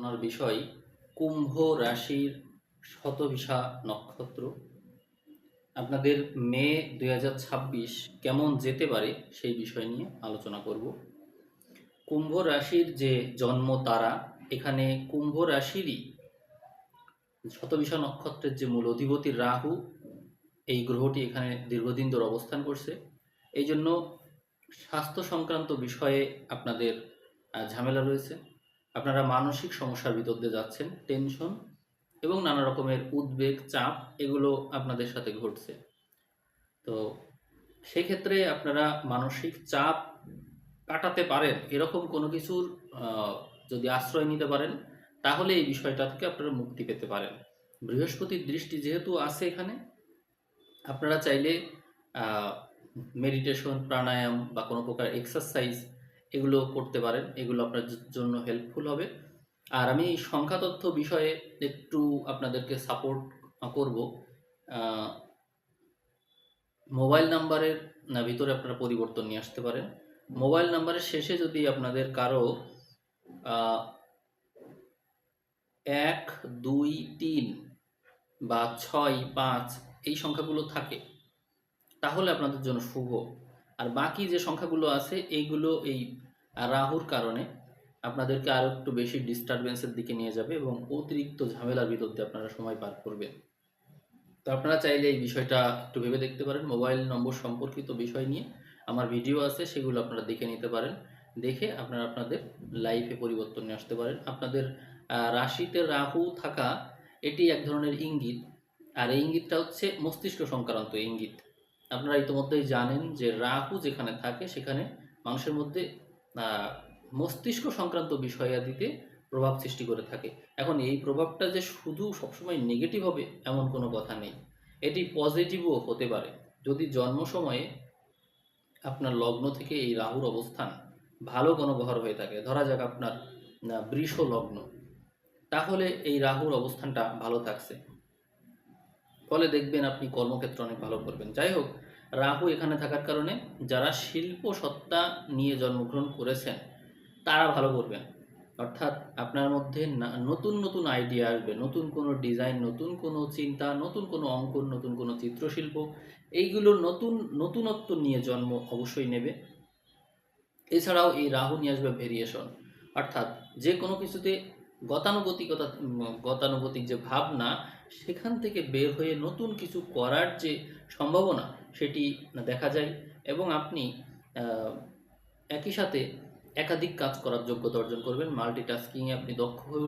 আলোচনার বিষয় কুম্ভ রাশির শতভিসা নক্ষত্র। আপনাদের মে 2026 কেমন যেতে পারে সেই বিষয় নিয়ে আলোচনা করব। কুম্ভ রাশির যে জন্ম তারা, এখানে কুম্ভ রাশিরই শতভিসা নক্ষত্রের যে মূল অধিপতি রাহু, এই গ্রহটি এখানে দীর্ঘদিন ধরে অবস্থান করছে। এই জন্য স্বাস্থ্য সংক্রান্ত বিষয়ে আপনাদের ঝামেলা রয়েছে। আপনারা মানসিক সমস্যার ভিতর দিয়ে যাচ্ছেন, টেনশন এবং নানা রকমের উদ্বেগ, চাপ এগুলো আপনাদের সাথে ঘটছে। তো সেক্ষেত্রে আপনারা মানসিক চাপ কাটাতে পারেন এরকম কোনো কিছুর যদি আশ্রয় নিতে পারেন, তাহলে এই বিষয়টা থেকে আপনারা মুক্তি পেতে পারেন। বৃহস্পতির দৃষ্টি যেহেতু আছে এখানে, আপনারা চাইলে মেডিটেশন, প্রাণায়াম বা কোনো প্রকার এক্সারসাইজ এগুলো করতে পারেন। এগুলো আপনার জন্য হেল্পফুল হবে। আর আমি সংখ্যা তথ্য বিষয়ে একটু আপনাদেরকে সাপোর্ট করব। মোবাইল নাম্বারের ভিতরে আপনারা পরিবর্তন নিয়ে আসতে পারেন। মোবাইল নাম্বারের শেষে যদি আপনাদের কারো 1, 2, 3 বা 6, 5 এই সংখ্যাগুলো থাকে, তাহলে আপনাদের জন্য শুভ। আর বাকি যে সংখ্যাগুলো আছে এইগুলো এই রাহুর কারণে আপনাদেরকে আরও একটু বেশি ডিস্টারবেন্সের দিকে নিয়ে যাবে এবং অতিরিক্ত ঝামেলার ভিতর দিয়ে আপনারা সময় পার করবেন। তো আপনারা চাইলে এই বিষয়টা একটু ভেবে দেখতে পারেন। মোবাইল নম্বর সম্পর্কিত বিষয় নিয়ে আমার ভিডিও আছে, সেগুলো আপনারা দেখে নিতে পারেন। দেখে আপনারা আপনাদের লাইফে পরিবর্তন নিয়ে আসতে পারেন। আপনাদের রাশিতে রাহু থাকা এটি এক ধরনের ইঙ্গিত, আর এই ইঙ্গিতটা হচ্ছে মস্তিষ্ক সংক্রান্ত ইঙ্গিত। আপনারা ইতিমধ্যেই জানেন যে রাহু যেখানে থাকে সেখানে মানুষের মধ্যে মস্তিষ্ক সংক্রান্ত বিষয়াদিতে প্রভাব সৃষ্টি করে থাকে। এখন এই প্রভাবটা যে শুধু সবসময় নেগেটিভ হবে এমন কোনো কথা নেই, এটি পজিটিভও হতে পারে। যদি জন্ম সময়ে আপনার লগ্ন থেকে এই রাহুর অবস্থান ভালো কোনো ঘর হয়ে থাকে, ধরা যাক আপনার বৃষ লগ্ন, তাহলে এই রাহুর অবস্থানটা ভালো থাকছে, ফলে দেখবেন আপনি কর্মক্ষেত্রে অনেক ভালো করবেন। যাই হোক, রাহু এখানে থাকার কারণে যারা শিল্প সত্তা নিয়ে জন্মগ্রহণ করেছেন তারা ভালো করবেন। অর্থাৎ আপনার মধ্যে নতুন নতুন আইডিয়া আসবে, নতুন কোনো ডিজাইন, নতুন কোনো চিন্তা, নতুন কোনো অঙ্কন, নতুন কোনো চিত্রশিল্প, এইগুলোর নতুনত্ব নিয়ে জন্ম অবশ্যই নেবে। এছাড়াও এই রাহু নিয়ে আসবে ভেরিয়েশন, অর্থাৎ যে কোনো কিছুতে গতানুগতিক যে ভাবনা, সেখান থেকে বের হয়ে নতুন কিছু করার যে সম্ভাবনা সেটি দেখা যায়। এবং আপনি একই সাথে একাধিক কাজ করার যোগ্যতা অর্জন করবেন। মাল্টিটাস্কিংয়ে আপনি দক্ষ হয়ে